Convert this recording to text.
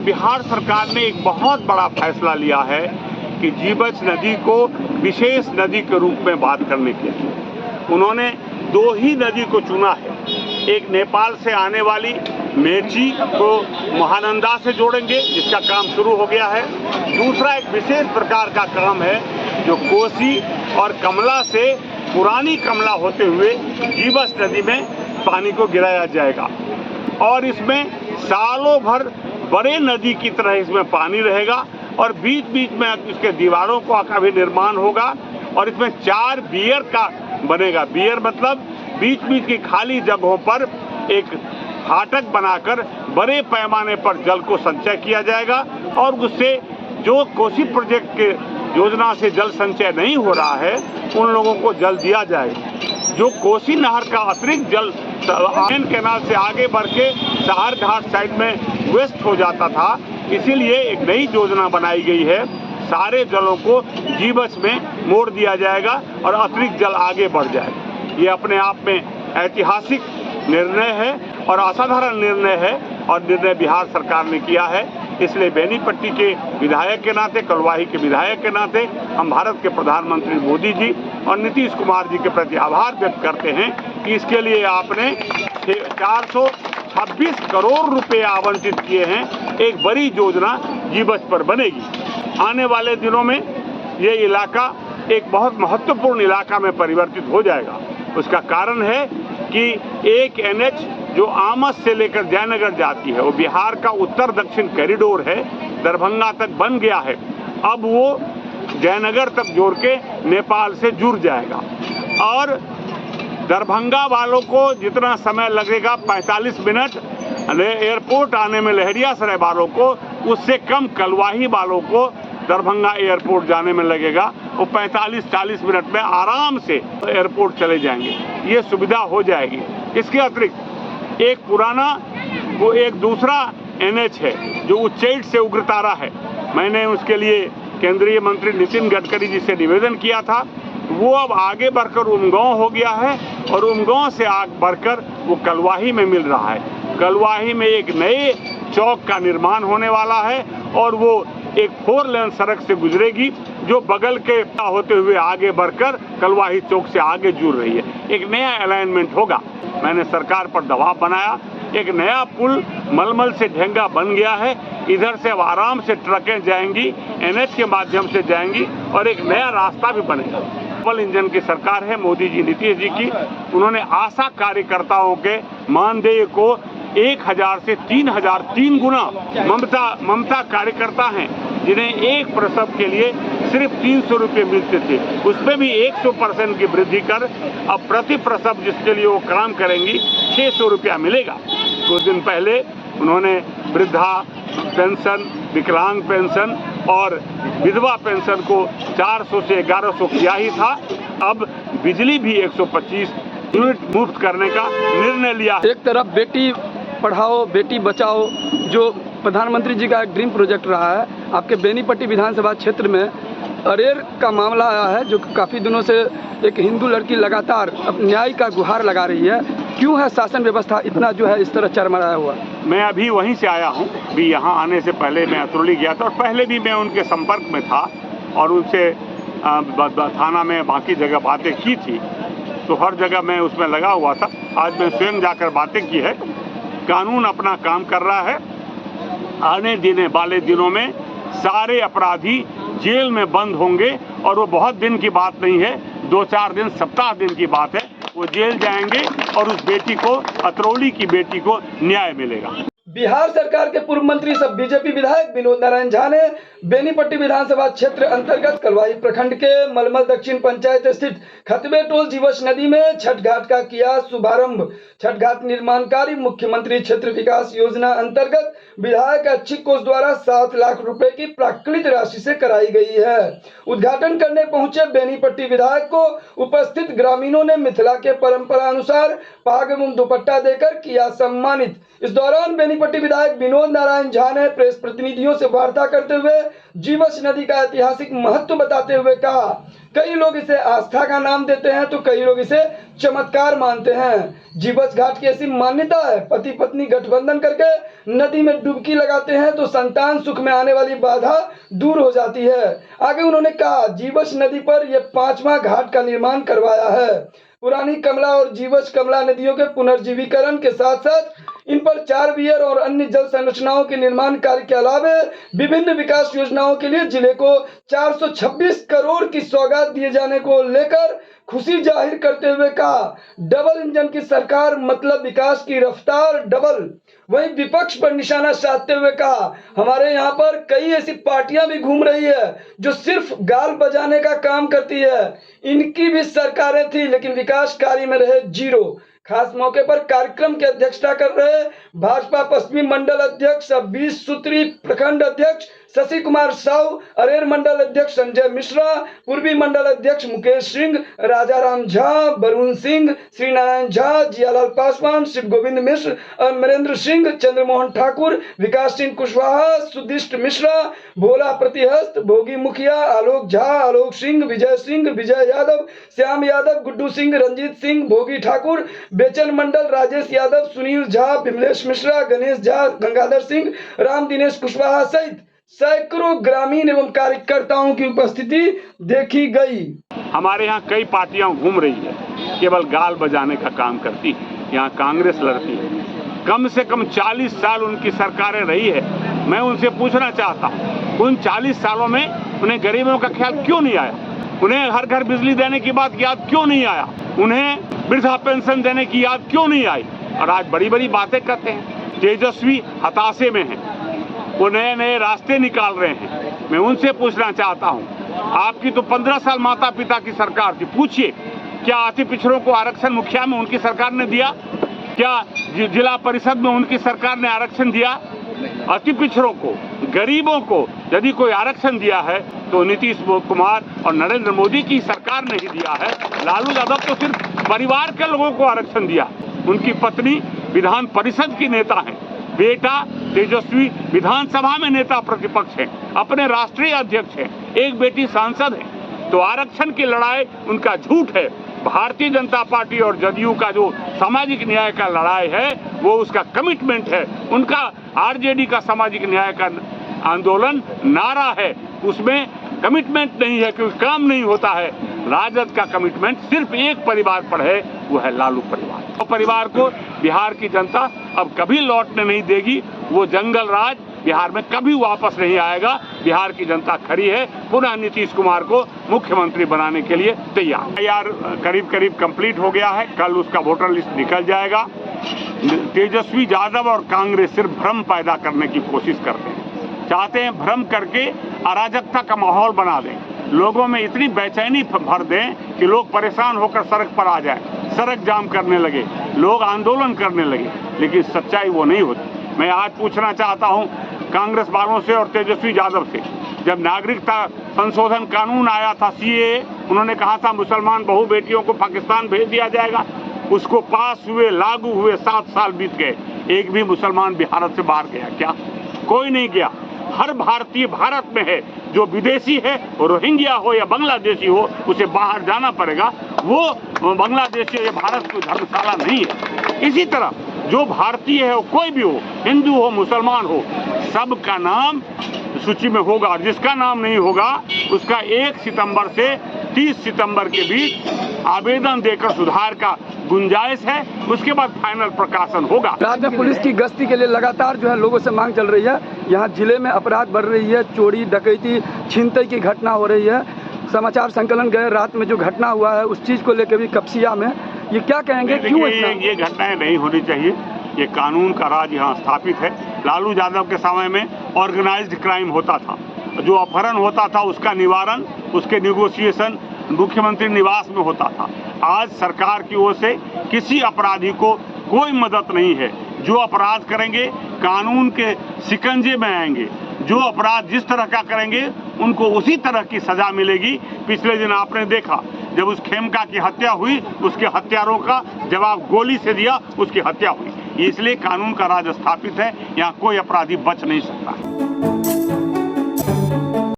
बिहार सरकार ने एक बहुत बड़ा फैसला लिया है कि जीवछ नदी को विशेष नदी के रूप में बात करने के लिए उन्होंने दो ही नदी को चुना है। एक नेपाल से आने वाली मेची को महानंदा से जोड़ेंगे, जिसका काम शुरू हो गया है। दूसरा एक विशेष प्रकार का काम है जो कोसी और कमला से पुरानी कमला होते हुए जीवछ नदी में पानी को गिराया जाएगा और इसमें सालों भर बड़े नदी की तरह इसमें पानी रहेगा और बीच बीच में इसके दीवारों का भी निर्माण होगा और इसमें 4 बियर का बनेगा। बियर मतलब बीच बीच की खाली जगहों पर एक फाटक बनाकर बड़े पैमाने पर जल को संचय किया जाएगा और उससे जो कोसी प्रोजेक्ट के योजना से जल संचय नहीं हो रहा है उन लोगों को जल दिया जाएगा। जो कोसी नहर का अतिरिक्त जल मेन कैनाल से आगे बढ़ के सहार घाट साइड में वेस्ट हो जाता था, इसीलिए एक नई योजना बनाई गई है। सारे जलों को जीवछ में मोड़ दिया जाएगा और अतिरिक्त जल आगे बढ़ जाएगा। ये अपने आप में ऐतिहासिक निर्णय है और असाधारण निर्णय है और निर्णय बिहार सरकार ने किया है। इसलिए बेनीपट्टी के विधायक के नाते, कलवाही के विधायक के नाते हम भारत के प्रधानमंत्री मोदी जी और नीतीश कुमार जी के प्रति आभार व्यक्त करते हैं कि इसके लिए आपने 426 करोड़ रुपए आवंटित किए हैं। एक बड़ी योजना जीवछ पर बनेगी। आने वाले दिनों में ये इलाका एक बहुत महत्वपूर्ण इलाका में परिवर्तित हो जाएगा। उसका कारण है कि एक NH जो आमस से लेकर जयनगर जाती है वो बिहार का उत्तर दक्षिण कॉरिडोर है, दरभंगा तक बन गया है। अब वो जयनगर तक जोड़ के नेपाल से जुड़ जाएगा और दरभंगा वालों को जितना समय लगेगा 45 मिनट एयरपोर्ट आने में लहरियासराय वालों को, उससे कम कलवाही वालों को दरभंगा एयरपोर्ट जाने में लगेगा। वो 45-40 मिनट में आराम से एयरपोर्ट चले जाएंगे। ये सुविधा हो जाएगी। इसके अतिरिक्त एक पुराना वो एक दूसरा NH है जो उच्चैठ से उग्रतारा है। मैंने उसके लिए केंद्रीय मंत्री नितिन गडकरी जी से निवेदन किया था। वो अब आगे बढ़कर उमगांव हो गया है और उमगांव से आगे बढ़कर वो कलवाही में मिल रहा है। कलवाही में एक नए चौक का निर्माण होने वाला है और वो एक 4 लेन सड़क से गुजरेगी जो बगल के होते हुए आगे बढ़कर कलवाही चौक से आगे जुड़ रही है। एक नया अलाइनमेंट होगा। मैंने सरकार पर दबाव बनाया। एक नया पुल मलमल से ढेंगा बन गया है। इधर से अब आराम से ट्रकें जाएंगी, NH के माध्यम से जाएंगी और एक नया रास्ता भी बनेगा। डबल इंजन की सरकार है मोदी जी, नीतीश जी की। उन्होंने आशा कार्यकर्ताओं के मानदेय को 1000 से 3000 3 गुना ममता कार्यकर्ता हैं जिन्हें एक प्रसव के लिए सिर्फ 300 रुपये मिलते थे, उसमें भी 100% की वृद्धि कर अब प्रति प्रसव जिसके लिए वो काम करेंगी 600 रुपया मिलेगा। कुछ दिन पहले उन्होंने वृद्धा पेंशन, विकलांग पेंशन और विधवा पेंशन को 400 से 1100 किया ही था। अब बिजली भी 125 यूनिट मुफ्त करने का निर्णय लिया। एक तरफ बेटी पढ़ाओ बेटी बचाओ जो प्रधानमंत्री जी का एक ड्रीम प्रोजेक्ट रहा है, आपके बेनीपट्टी विधानसभा क्षेत्र में अरेर का मामला आया है जो काफ़ी दिनों से एक हिंदू लड़की लगातार न्याय का गुहार लगा रही है। क्यों है शासन व्यवस्था इतना जो है इस तरह चरमराया हुआ? मैं अभी वहीं से आया हूँ। अभी यहाँ आने से पहले मैं अतरौली गया था और पहले भी मैं उनके संपर्क में था और उनसे थाना में बाकी जगह बातें की थी, तो हर जगह मैं उसमें लगा हुआ था। आज मैं स्वयं जाकर बातें की है। कानून अपना काम कर रहा है। आने वाले दिनों में सारे अपराधी जेल में बंद होंगे और वो बहुत दिन की बात नहीं है, 2-4 दिन, सप्ताह दिन की बात है। वो जेल जाएंगे और उस बेटी को, अतरौली की बेटी को न्याय मिलेगा। बिहार सरकार के पूर्व मंत्री सब बीजेपी विधायक विनोद नारायण झा ने बेनीपट्टी विधानसभा क्षेत्र अंतर्गत कलवाही प्रखंड के मलमल दक्षिण पंचायत स्थित खतबे टोल जीवछ नदी में छठ घाट का किया शुभारंभ। छठ घाट निर्माण कार्य मुख्यमंत्री क्षेत्र विकास योजना अंतर्गत विधायक अच्छी कोष द्वारा 7 लाख रुपए की प्राकृत राशि से कराई गई है। उद्घाटन करने पहुंचे बेनीपट्टी विधायक को उपस्थित ग्रामीणों ने मिथिला के परंपरा अनुसार पाग एवं दुपट्टा देकर किया सम्मानित। इस दौरान बेनीपट्टी बेनीपट्टी विधायक विनोद नारायण झा ने प्रेस प्रतिनिधियों से वार्ता करते हुए जीवछ नदी का ऐतिहासिक महत्व बताते हुए कहा, कई लोग इसे आस्था का नाम देते हैं तो कई लोग इसे चमत्कार मानते हैं। जीवछ घाट की ऐसी मान्यता है, पति पत्नी गठबंधन करके नदी में डुबकी लगाते हैं तो संतान सुख में आने वाली बाधा दूर हो जाती है। आगे उन्होंने कहा, जीवछ नदी पर यह 5वां घाट का निर्माण करवाया है। पुरानी कमला और जीवछ कमला नदियों के पुनर्जीवीकरण के साथ साथ इन पर 4 बीयर और अन्य जल संरचनाओं के निर्माण कार्य के अलावा विभिन्न विकास योजनाओं के लिए जिले को 426 करोड़ की सौगात दिए जाने को लेकर खुशी जाहिर करते हुए कहा, डबल इंजन की सरकार मतलब विकास की रफ्तार डबल। वहीं विपक्ष पर निशाना साधते हुए कहा, हमारे यहाँ पर कई ऐसी पार्टियां भी घूम रही है जो सिर्फ गाल बजाने का काम करती है। इनकी भी सरकारें थी लेकिन विकास कार्य में रहे जीरो। खास मौके पर कार्यक्रम की अध्यक्षता कर रहे भाजपा पश्चिमी मंडल अध्यक्ष 20 सूत्री प्रखंड अध्यक्ष शशि कुमार साहू, अरेर मंडल अध्यक्ष संजय मिश्रा, पूर्वी मंडल अध्यक्ष मुकेश सिंह, राजाराम झा, वरुण सिंह, श्री नारायण झा, जियालाल पासवान, शिव गोविंद मिश्र, अमरेंद्र सिंह, चंद्रमोहन ठाकुर, विकास सिंह कुशवाहा, सुदिष्ट मिश्रा, भोला प्रतिहस्त, भोगी मुखिया, आलोक झा, आलोक सिंह, विजय यादव, श्याम यादव, गुड्डू सिंह, रंजीत सिंह, भोगी ठाकुर, बेचन मंडल, राजेश यादव, सुनील झा, विमलेश मिश्रा, गणेश झा, गंगाधर सिंह, राम दिनेश कुशवाहा सहित सैकड़ों ग्रामीण एवं कार्यकर्ताओं की उपस्थिति देखी गई। हमारे यहाँ कई पार्टियां घूम रही है, केवल गाल बजाने का काम करती है। यहाँ कांग्रेस लड़ती है, कम से कम 40 साल उनकी सरकारें रही है। मैं उनसे पूछना चाहता हूँ, उन 40 सालों में उन्हें गरीबों का ख्याल क्यों नहीं आया? उन्हें हर घर बिजली देने की बात याद क्यों नहीं आया? उन्हें वृद्धा पेंशन देने की याद क्यों नहीं आई? और आज बड़ी बड़ी बातें करते हैं। तेजस्वी हताशे में है, वो नए नए रास्ते निकाल रहे हैं। मैं उनसे पूछना चाहता हूं, आपकी तो 15 साल माता पिता की सरकार थी, पूछिए क्या अति पिछड़ों को आरक्षण मुखिया में उनकी सरकार ने दिया? क्या जिला परिषद में उनकी सरकार ने आरक्षण दिया? अति पिछड़ों को, गरीबों को यदि कोई आरक्षण दिया है तो नीतीश कुमार और नरेंद्र मोदी की सरकार ने ही दिया है। लालू यादव तो सिर्फ परिवार के लोगों को आरक्षण दिया। उनकी पत्नी विधान परिषद की नेता है, बेटा तेजस्वी विधानसभा में नेता प्रतिपक्ष है, अपने राष्ट्रीय अध्यक्ष है, एक बेटी सांसद है। तो आरक्षण की लड़ाई उनका झूठ है। भारतीय जनता पार्टी और जदयू का जो सामाजिक न्याय का लड़ाई है वो उसका कमिटमेंट है। उनका आरजेडी का सामाजिक न्याय का आंदोलन नारा है, उसमें कमिटमेंट नहीं है क्योंकि काम नहीं होता है। राजद का कमिटमेंट सिर्फ एक परिवार पर है, वो है लालू परिवार। वो परिवार को बिहार की जनता अब कभी लौटने नहीं देगी। वो जंगल राज बिहार में कभी वापस नहीं आएगा। बिहार की जनता खड़ी है, पुनः नीतीश कुमार को मुख्यमंत्री बनाने के लिए तैयार। यार करीब करीब कंप्लीट हो गया है, कल उसका वोटर लिस्ट निकल जाएगा। तेजस्वी यादव और कांग्रेस सिर्फ भ्रम पैदा करने की कोशिश करते हैं, चाहते हैं भ्रम करके अराजकता का माहौल बना दें, लोगों में इतनी बेचैनी भर दें कि लोग परेशान होकर सड़क पर आ जाएं, सड़क जाम करने लगे, लोग आंदोलन करने लगे। लेकिन सच्चाई वो नहीं होती। मैं आज पूछना चाहता हूं कांग्रेस वालों से और तेजस्वी यादव से, जब नागरिकता संशोधन कानून आया था सीएए, उन्होंने कहा था मुसलमान बहू बेटियों को पाकिस्तान भेज दिया जाएगा। उसको पास हुए, लागू हुए, 7 साल बीत गए, एक भी मुसलमान भारत से बाहर गया क्या? कोई नहीं गया। हर भारतीय भारत में है, जो विदेशी है, रोहिंग्या हो या बांग्लादेशी हो, उसे बाहर जाना पड़ेगा। वो बांग्लादेशी या भारत की धर्मशाला नहीं है। इसी तरह जो भारतीय है, वो कोई भी हो, हिंदू हो, मुसलमान हो, सबका नाम सूची में होगा। और जिसका नाम नहीं होगा उसका 1 सितंबर से 30 सितंबर के बीच आवेदन देकर सुधार का गुंजाइश है, उसके बाद फाइनल प्रकाशन होगा। राज्य में पुलिस की गश्ती के लिए लगातार जो है लोगों से मांग चल रही है। यहाँ जिले में अपराध बढ़ रही है, चोरी डकैती छीनताई की घटना हो रही है। समाचार संकलन गए रात में जो घटना हुआ है उस चीज को लेकर भी कपसिया में, ये क्या कहेंगे, क्यों ये घटनाएं नहीं होनी चाहिए। ये कानून का राज यहाँ स्थापित है। लालू यादव के समय में ऑर्गेनाइज्ड क्राइम होता था, जो अपहरण होता था उसका निवारण, उसके निगोशिएशन मुख्यमंत्री निवास में होता था। आज सरकार की ओर से किसी अपराधी को कोई मदद नहीं है। जो अपराध करेंगे कानून के शिकंजे में आएंगे, जो अपराध जिस तरह का करेंगे उनको उसी तरह की सजा मिलेगी। पिछले दिन आपने देखा जब उस खेमका की हत्या हुई, उसके हत्यारों का जवाब गोली से दिया, उसकी हत्या हुई। इसलिए कानून का राज स्थापित है, यहाँ कोई अपराधी बच नहीं सकता।